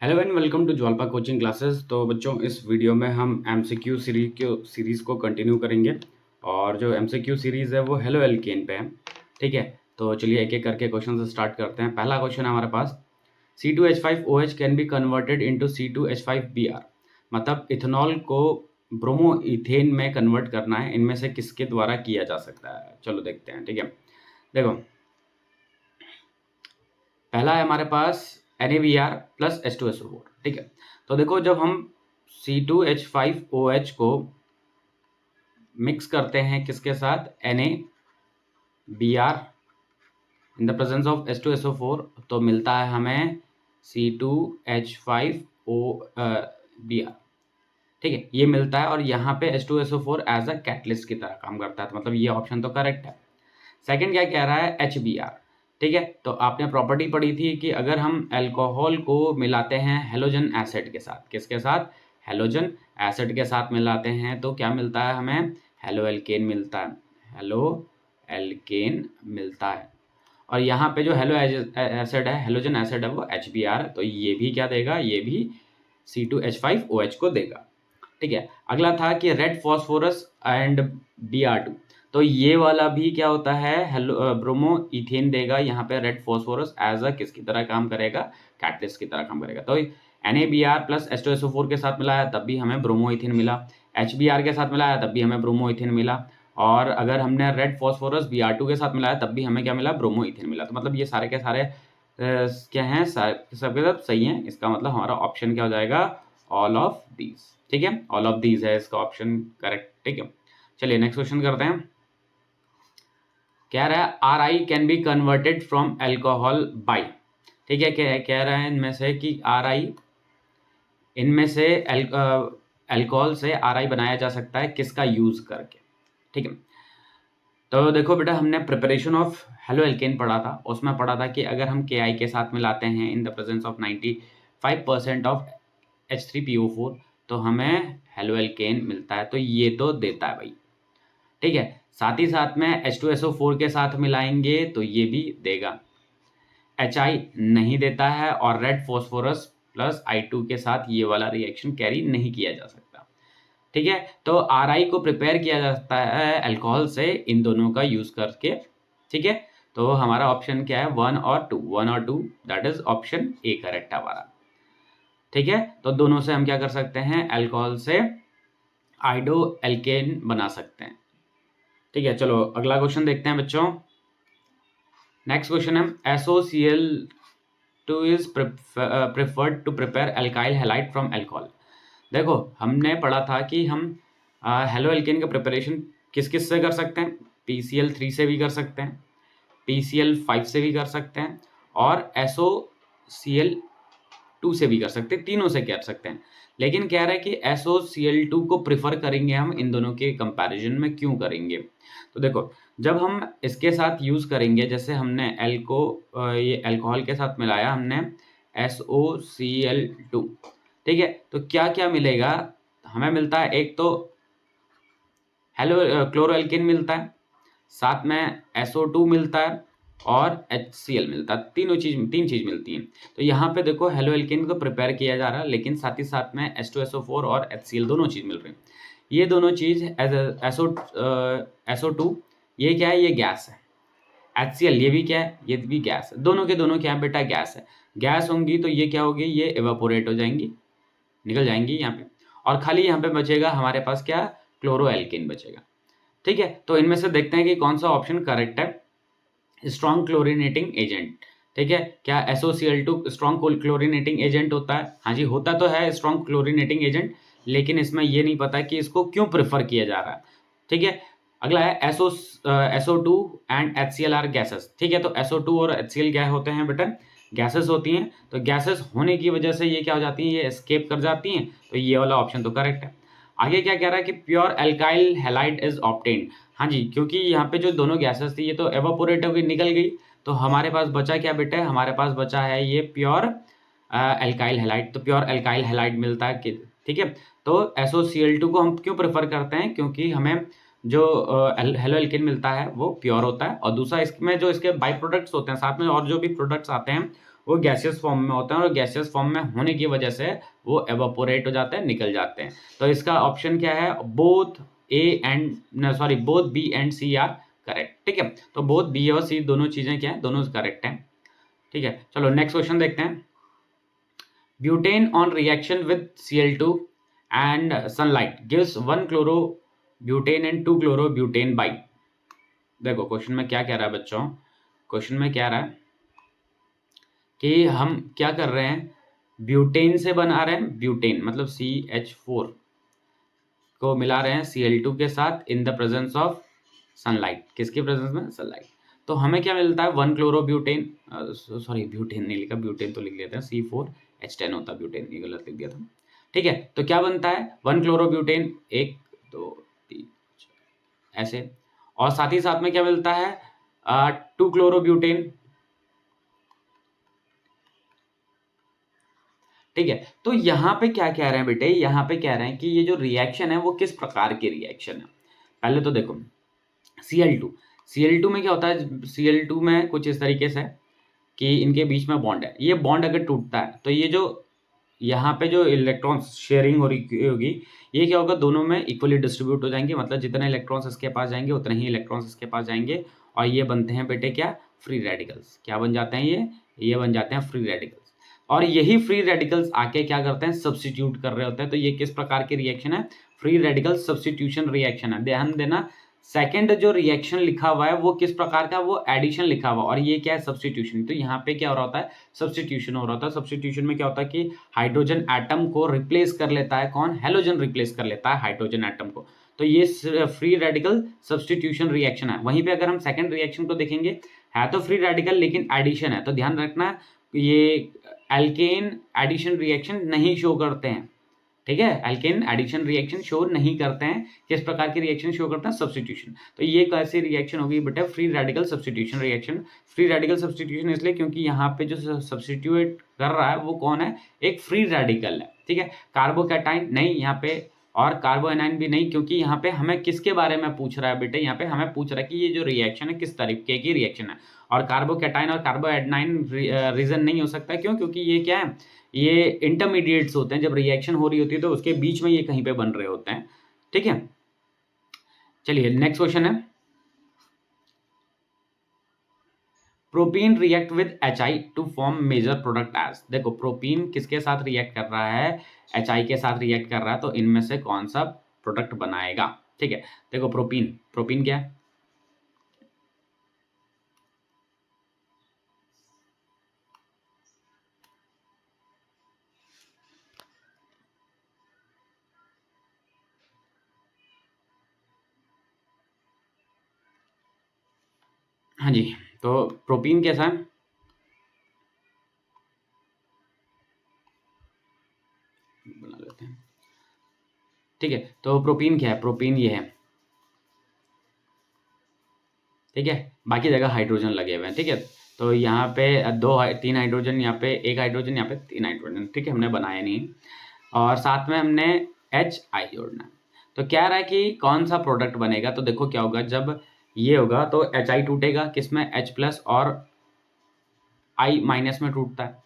Hello and welcome to Jwalpa coaching classes. तो बच्चों, इस वीडियो में हम एमसीक्यू सीरीज़ को कंटिन्यू करेंगे और जो एमसीक्यू सीरीज़ है वो हेलो एल्केन पे है। ठीक है, तो चलिए एक एक करके क्वेश्चन से स्टार्ट करते हैं। पहला क्वेश्चन है हमारे पास, C2H5OH can be converted into C2H5Br। मतलब इथेनॉल को ब्रोमो इथेन में कन्वर्ट करना है, इनमें से किसके द्वारा किया जा सकता है? चलो देखते हैं। ठीक है, देखो पहला है हमारे पास NaBr प्लस H2SO4। ठीक है, तो देखो जब हम C2H5OH को मिक्स करते हैं किसके साथ, NaBr in the presence of H2SO4, तो मिलता है हमें C2H5OBr। ठीक है, ये मिलता है और यहाँ पे H2SO4 एज अ कैटलिस्ट की तरह काम करता है, तो मतलब ये ऑप्शन तो करेक्ट है। सेकंड क्या कह रहा है, HBr। ठीक है, तो आपने प्रॉपर्टी पढ़ी थी कि अगर हम अल्कोहल को मिलाते हैं हेलोजन एसिड के साथ, किसके साथ, हेलोजन एसिड के साथ मिलाते हैं, तो क्या मिलता है हमें, हेलो एल्केन मिलता है, हेलो एल्केन मिलता है। और यहाँ पे जो हेलो एसिड है, हेलोजन एसिड है, वो HBr, तो ये भी क्या देगा, ये भी C2H5OH को देगा। ठीक है, अगला था कि रेड फॉस्फोरस एंड Br2, तो ये वाला भी क्या होता है, हेलो ब्रोमो इथेन देगा। यहाँ पे रेड फॉस्फोरस एज अ किसकी तरह काम करेगा, कैटलिस्ट की तरह काम करेगा। तो NaBr प्लस H2SO4 के साथ मिलाया तब भी हमें ब्रोमो इथेन मिला, HBr के साथ मिलाया तब भी हमें ब्रोमो इथेन मिला, और अगर हमने रेड फॉस्फोरस Br2 के साथ मिलाया तब भी हमें क्या मिला, ब्रोमो इथेन मिला। तो मतलब ये सारे के सारे क्या हैं, सबके सब सही हैं। इसका मतलब हमारा ऑप्शन क्या हो जाएगा, ऑल ऑफ दीज। ठीक है, ऑल ऑफ दीज है इसका ऑप्शन करेक्ट। ठीक है, चलिए नेक्स्ट क्वेश्चन करते हैं। कह रहा है Ri can be converted from alcohol by. ठीक है, कह रहा है इनमें से कि Ri, इनमें से अल्कोहल से Ri बनाया जा सकता है, किसका यूज करके। ठीक है, तो देखो बेटा, हमने प्रिपरेशन ऑफ हेलो एल्केन पढ़ा था, उसमें पढ़ा था कि अगर हम Ki के साथ मिलाते हैं in the presence of 95% of H3PO4, तो हमें हेलो एल्केन मिलता है। तो ये तो देता है भाई। ठीक है, साथ ही साथ में H2SO4 के साथ मिलाएंगे तो ये भी देगा। HI नहीं देता है, और रेड फॉस्फोरस प्लस I2 के साथ ये वाला रिएक्शन कैरी नहीं किया जा सकता। ठीक है, तो Ri को प्रिपेयर किया जाता है अल्कोहल से, इन दोनों का यूज करके। ठीक है, तो हमारा ऑप्शन क्या है, 1 और 2, that is option A correct है हमारा। ठीक है, तो दोनों से हम क्या कर सकते हैं, अल्कोहल से आइडो एल्केन बना सकते हैं। ठीक है, चलो अगला क्वेश्चन देखते हैं बच्चों। नेक्स्ट क्वेश्चन है, SOCl2 is preferred to prepare alkyl halide from alcohol. देखो हमने पढ़ा था कि हम हेलो एल्केन का प्रिपरेशन किस किस से कर सकते हैं, PCl3 से भी कर सकते हैं, PCl5 से भी कर सकते हैं, और SOCl2 से भी कर सकते हैं, तीनों से कर सकते हैं। लेकिन कह रहा है कि SOCl2 को प्रिफर करेंगे हम इन दोनों के कंपैरिजन में, क्यों करेंगे। तो देखो, जब हम इसके साथ यूज करेंगे, जैसे हमने ये अल्कोहल के साथ मिलाया हमने SOCl2, ठीक है, तो क्या क्या मिलेगा हमें, मिलता है एक तो हेलो क्लोरो एल्केन मिलता है, साथ में SO2 मिलता है, और HCl मिलता है। तीन चीज मिलती हैं। तो यहाँ पे देखो हेलो एल्केन को प्रिपेयर किया जा रहा है, लेकिन साथ ही साथ में H2SO4 और HCl दोनों चीज मिल रही है। ये दोनों चीज SO2 ये क्या है, ये गैस है। HCl ये भी क्या है, ये भी गैस है। दोनों के दोनों क्या है बेटा, गैस है। गैस होंगी तो ये क्या होगी, ये एवापोरेट हो जाएंगी, निकल जाएंगी यहाँ पे, और खाली यहाँ पे बचेगा हमारे पास क्या, क्लोरो एल्केन बचेगा। ठीक है, तो इनमें से देखते हैं कि कौन सा ऑप्शन करेक्ट है। Strong chlorinating agent. ठीक है, क्या SOCl2 स्ट्रॉन्ग क्लोरीनेटिंग एजेंट होता है? हाँ जी, होता तो है स्ट्रॉन्ग क्लोरीनेटिंग एजेंट, लेकिन इसमें ये नहीं पता कि इसको क्यों प्रेफर किया जा रहा है। ठीक है, अगला है SO2 and HCl are gases. ठीक है, तो SO2 और HCl क्या होते हैं बेटा, गैसेस होती हैं। तो गैसेस होने की वजह से ये क्या हो जाती हैं, ये एस्केप कर जाती हैं, तो ये वाला ऑप्शन तो करेक्ट है। आगे क्या कह रहा है कि pure alkyl halide is obtained. हाँ जी, क्योंकि यहाँ पे जो दोनों गैसेस थी ये तो एवापोरेट होकर निकल गई, तो हमारे पास बचा क्या बेटा, हमारे पास बचा है ये प्योर अल्काइल हैलाइड। तो प्योर अल्काइल हैलाइड मिलता है। ठीक है, तो SOCl2 को हम क्यों प्रेफर करते हैं, क्योंकि हमें जो हेलो एल्केन मिलता है वो प्योर होता है, और दूसरा इसमें जो इसके बाई प्रोडक्ट्स होते हैं साथ में, और जो भी प्रोडक्ट्स आते हैं वो गैसियस फॉर्म में होते हैं और गैसियस फॉर्म में होने की वजह से वो एवापोरेट हो जाते हैं, निकल जाते हैं। तो इसका ऑप्शन क्या है, both both B and C are correct. ठीक है, तो बोथ बी और सी दोनों चीजें क्या है, दोनों करेक्ट हैं। ठीक है, चलो नेक्स्ट क्वेश्चन देखते हैं। Butane on reaction with Cl2 and sunlight gives 1 chloro butane and 2 chloro butane by. देखो क्वेश्चन में क्या कह रहा है बच्चों, क्वेश्चन में क्या रहा है कि हम क्या कर रहे हैं, ब्यूटेन से बना रहे हैं, ब्यूटेन मतलब CH4 को मिला रहे हैं Cl2 के साथ in the presence of sunlight. किसके प्रेजेंस में, सनलाइट। तो हमें क्या मिलता है, 1 क्लोरो ब्यूटेन, सॉरी ब्यूटेन नहीं लिखा, ब्यूटेन तो लिख लेते हैं, C4H10 होता है, ब्यूटेन ये गलत लिख दिया था। ठीक है, तो क्या बनता है, 1 क्लोरो ब्यूटेन, 1 2 3 ऐसे, और साथ ही साथ में क्या मिलता है, 2 क्लोरो ब्यूटेन। ठीक है, तो यहाँ पे क्या कह रहे हैं बेटे, यहाँ पे कह रहे हैं कि ये जो रिएक्शन है वो किस प्रकार की रिएक्शन है। पहले तो देखो Cl2 में क्या होता है, Cl2 में कुछ इस तरीके से कि इनके बीच में बॉन्ड है, ये बॉन्ड अगर टूटता है तो ये जो यहाँ पे जो इलेक्ट्रॉन्स शेयरिंग हो रही होगी, ये क्या होगा, दोनों में इक्वली डिस्ट्रीब्यूट हो जाएंगे, मतलब जितने इलेक्ट्रॉन्स इसके पास जाएंगे उतने ही इलेक्ट्रॉन्स इसके पास जाएंगे, और ये बनते हैं बेटे क्या, फ्री रेडिकल्स। क्या बन जाते हैं ये बन जाते हैं फ्री रेडिकल्स। और यही फ्री रेडिकल्स आके क्या करते हैं, सब्स्टिट्यूट कर रहे होते हैं। तो ये किस प्रकार की रिएक्शन है, फ्री रेडिकल सब्स्टिट्यूशन रिएक्शन है। ध्यान देना, सेकंड जो रिएक्शन लिखा हुआ है वो किस प्रकार का, वो एडिशन लिखा हुआ, और ये क्या है, सब्स्टिट्यूशन। तो यहाँ पे क्या हो रहा होता है, सब्स्टिट्यूशन हो रहा होता है। सब्स्टिट्यूशन में क्या होता है कि हाइड्रोजन एटम को रिप्लेस कर लेता है कौन, हेलोजन रिप्लेस कर लेता है हाइड्रोजन एटम को। तो ये फ्री रेडिकल सब्स्टिट्यूशन रिएक्शन है। वहीं पे अगर हम सेकंड रिएक्शन को देखेंगे, है तो फ्री रेडिकल लेकिन एडिशन है, तो ध्यान रखना ये एल्केन एडिशन रिएक्शन नहीं शो करते हैं। ठीक है, एल्केन एडिशन रिएक्शन शो नहीं करते हैं। किस प्रकार की रिएक्शन शो करते हैं, सब्स्टिट्यूशन। तो ये कैसी रिएक्शन होगी बेटा, free radical substitution reaction. Free radical substitution इसलिए क्योंकि यहाँ पे जो सब्स्टिट्यूट कर रहा है वो कौन है, एक फ्री रेडिकल है। ठीक है, कार्बोकैटाइन नहीं यहाँ पे, और कार्बोएनाइन भी नहीं, क्योंकि यहाँ पे हमें किसके बारे में पूछ रहा है बेटे, यहाँ पे हमें पूछ रहा है कि ये जो रिएक्शन है किस तरीके की रिएक्शन है। और कार्बोकैटाइन और कार्बोएनाइन रीजन नहीं हो सकता, क्यों, क्योंकि ये क्या है, ये इंटरमीडिएट्स होते हैं। जब रिएक्शन हो रही होती है तो उसके बीच में ये कहीं पे बन रहे होते हैं। ठीक है, चलिए नेक्स्ट क्वेश्चन है, propene react with HI to form major product as. देखो प्रोपीन किसके साथ रिएक्ट कर रहा है, HI के साथ रिएक्ट कर रहा है, तो इनमें से कौन सा प्रोडक्ट बनाएगा। ठीक है, देखो प्रोपीन, प्रोपीन क्या है, हाँ जी, तो प्रोपीन कैसा है, बना लेते हैं। ठीक है, तो प्रोपीन क्या है, प्रोपीन ये है। ठीक है, बाकी जगह हाइड्रोजन लगे हुए हैं। ठीक है, तो यहाँ पे 3 हाइड्रोजन, यहाँ पे 1 हाइड्रोजन, यहाँ पे 3 हाइड्रोजन। ठीक है, हमने बनाया नहीं, और साथ में हमने HI जोड़ना है। तो क्या रहा है कि कौन सा प्रोडक्ट बनेगा, तो देखो क्या होगा, जब ये होगा तो HI टूटेगा किसमें, H+ और I- में टूटता है।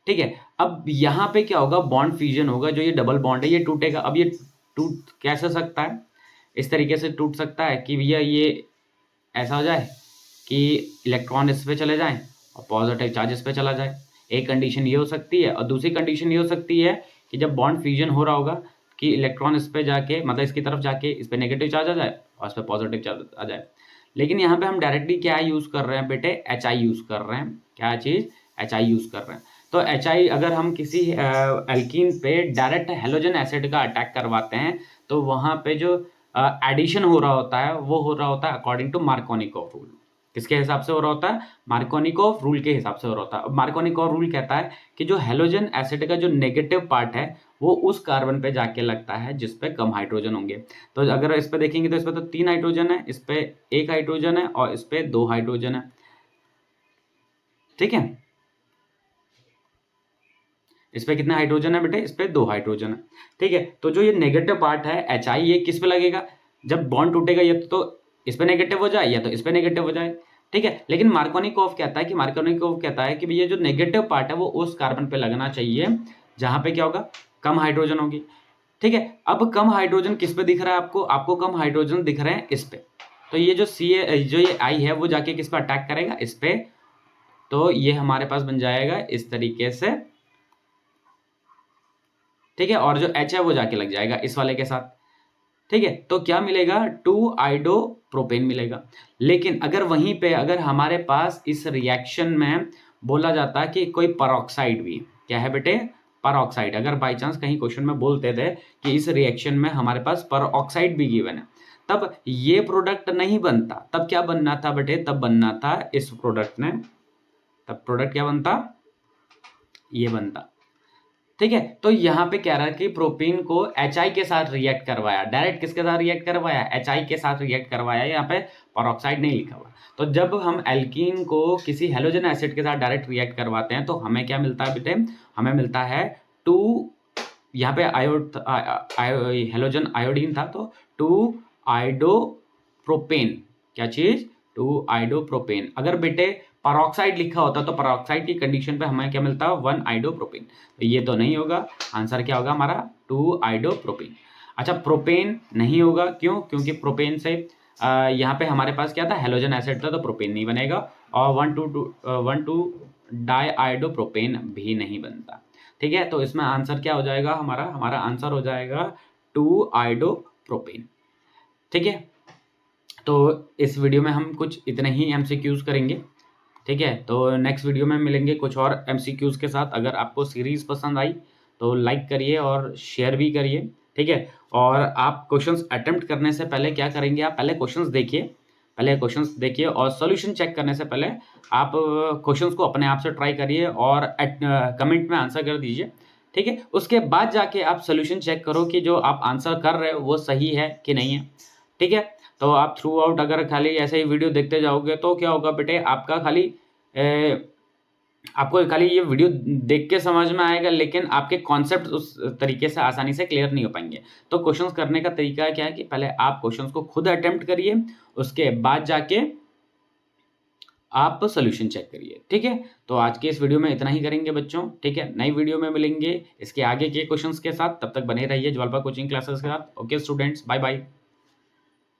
ठीक है, अब यहाँ पे क्या होगा, बॉन्ड फ्यूजन होगा, जो ये डबल बॉन्ड है ये टूटेगा। अब ये टूट कैसे सकता है, इस तरीके से टूट सकता है कि भैया ये ऐसा हो जाए कि इलेक्ट्रॉन इस पे चले जाएं और पॉजिटिव चार्ज इस पे चला जाए। एक कंडीशन ये हो सकती है, और दूसरी कंडीशन ये हो सकती है कि जब बॉन्ड फ्यूजन हो रहा होगा कि इलेक्ट्रॉन इस पे जाके, मतलब इसकी तरफ जाके इस पे नेगेटिव चार्ज आ जाए और इस पे पॉजिटिव चार्ज आ जाए। लेकिन यहाँ पे हम डायरेक्टली क्या यूज़ कर रहे हैं बेटे, HI यूज़ कर रहे हैं। क्या चीज़, HI यूज़ कर रहे हैं। तो HI अगर हम किसी एल्कीन पे डायरेक्ट हेलोजन एसिड का अटैक करवाते हैं तो वहाँ पे जो एडिशन हो रहा होता है वो हो रहा होता है अकॉर्डिंग टू मार्कोनिकोव रूल। किसके हिसाब से हो रहा होता है, मार्कोनिकोव रूल के हिसाब से हो रहा होता है। अब मार्कोनिकोव रूल कहता है कि जो हेलोजन एसिड का जो नेगेटिव पार्ट है वो उस कार्बन पे जाके लगता है जिस पे कम हाइड्रोजन होंगे। तो अगर इस पे देखेंगे तो इस पे तो 3 हाइड्रोजन है, इस पे 1 हाइड्रोजन है, और इस पे 2 हाइड्रोजन है। ठीक है, इस पे कितने हाइड्रोजन है बेटे, इस पे 2 हाइड्रोजन है। ठीक है, तो जो ये नेगेटिव पार्ट है HI, ये किस पे लगेगा, जब बॉन्ड टूटेगा या तो इस पे नेगेटिव हो जाए या तो इस पे नेगेटिव हो जाए। ठीक है। लेकिन मार्कोनिकोव कहता है कि भैया जो नेगेटिव पार्ट है वो उस कार्बन पे लगना चाहिए जहां पे क्या होगा, कम हाइड्रोजन होगी। ठीक है। अब कम हाइड्रोजन किस पे दिख रहा है आपको कम हाइड्रोजन दिख रहे हैं इस पे, तो ये जो जो ये आई है वो जाके किस पे अटैक करेगा, इस पे। तो ये हमारे पास बन जाएगा इस तरीके से, ठीक है। और जो H है वो जाके लग जाएगा इस वाले के साथ, ठीक है। तो क्या मिलेगा, 2 आइडो प्रोपेन मिलेगा। लेकिन अगर वहीं पे अगर हमारे पास इस रिएक्शन में बोला जाता कि कोई परऑक्साइड भी, क्या है बेटे, परऑक्साइड, अगर बाई चांस कहीं क्वेश्चन में बोलते थे कि इस रिएक्शन में हमारे पास परऑक्साइड भी गिवन है, तब ये प्रोडक्ट नहीं बनता। तब क्या बनना था बेटे, तब बनना था इस प्रोडक्ट ने, तब प्रोडक्ट क्या बनता, ये बनता। ठीक है। तो यहाँ पे कह रहा है कि प्रोपीन को HI के साथ रिएक्ट करवाया, डायरेक्ट किसके साथ रिएक्ट करवाया, HI के साथ रिएक्ट करवाया, यहाँ पे परऑक्साइड नहीं लिखा हुआ। तो जब हम एल्कीन को किसी हेलोजन एसिड के साथ डायरेक्ट रिएक्ट करवाते हैं तो हमें क्या मिलता है बेटे, हमें मिलता है 2, यहाँ पे हेलोजन आयोडीन था तो 2 आइडोप्रोपेन, क्या चीज, 2 आइडोप्रोपेन। अगर बेटे परऑक्साइड लिखा होता तो परऑक्साइड की कंडीशन पे हमें क्या मिलता, 1 आइडोप्रोपेन। तो ये तो नहीं होगा, आंसर क्या होगा हमारा, 2 आइडोप्रोपेन। अच्छा, प्रोपेन नहीं होगा, क्यों, क्योंकि प्रोपेन से यहाँ पे हमारे पास क्या था, हेलोजन एसिड था, तो प्रोपेन नहीं बनेगा। और 1,2 डाई आइडोप्रोपेन भी नहीं बनता। ठीक है। तो इसमें आंसर क्या हो जाएगा हमारा आंसर हो जाएगा 2 आइडोप्रोपेन। ठीक है। तो इस वीडियो में हम कुछ इतने ही MCQs करेंगे। ठीक है। तो नेक्स्ट वीडियो में मिलेंगे कुछ और MCQs के साथ। अगर आपको सीरीज पसंद आई तो लाइक करिए और शेयर भी करिए। ठीक है। और आप क्वेश्चंस अटेम्प्ट करने से पहले क्या करेंगे, आप पहले क्वेश्चंस देखिए और सॉल्यूशन चेक करने से पहले आप क्वेश्चंस को अपने आप से ट्राई करिए और कमेंट में आंसर कर दीजिए। ठीक है। उसके बाद जाके आप सोल्यूशन चेक करो कि जो आप आंसर कर रहे हो वो सही है कि नहीं है। ठीक है। तो आप थ्रू आउट अगर खाली ऐसे ही वीडियो देखते जाओगे तो क्या होगा बेटे, आपको खाली ये वीडियो देख के समझ में आएगा, लेकिन आपके कॉन्सेप्ट उस तरीके से आसानी से क्लियर नहीं हो पाएंगे। तो क्वेश्चंस करने का तरीका क्या है कि पहले आप क्वेश्चंस को खुद अटेम्प्ट करिए, उसके बाद जाके आप सोल्यूशन चेक करिए। ठीक है। तो आज के इस वीडियो में इतना ही करेंगे बच्चों। ठीक है। नई वीडियो में मिलेंगे इसके आगे के क्वेश्चंस के साथ। तब तक बने रहिए ज्वालपा कोचिंग क्लासेस के साथ। Okay students, bye bye.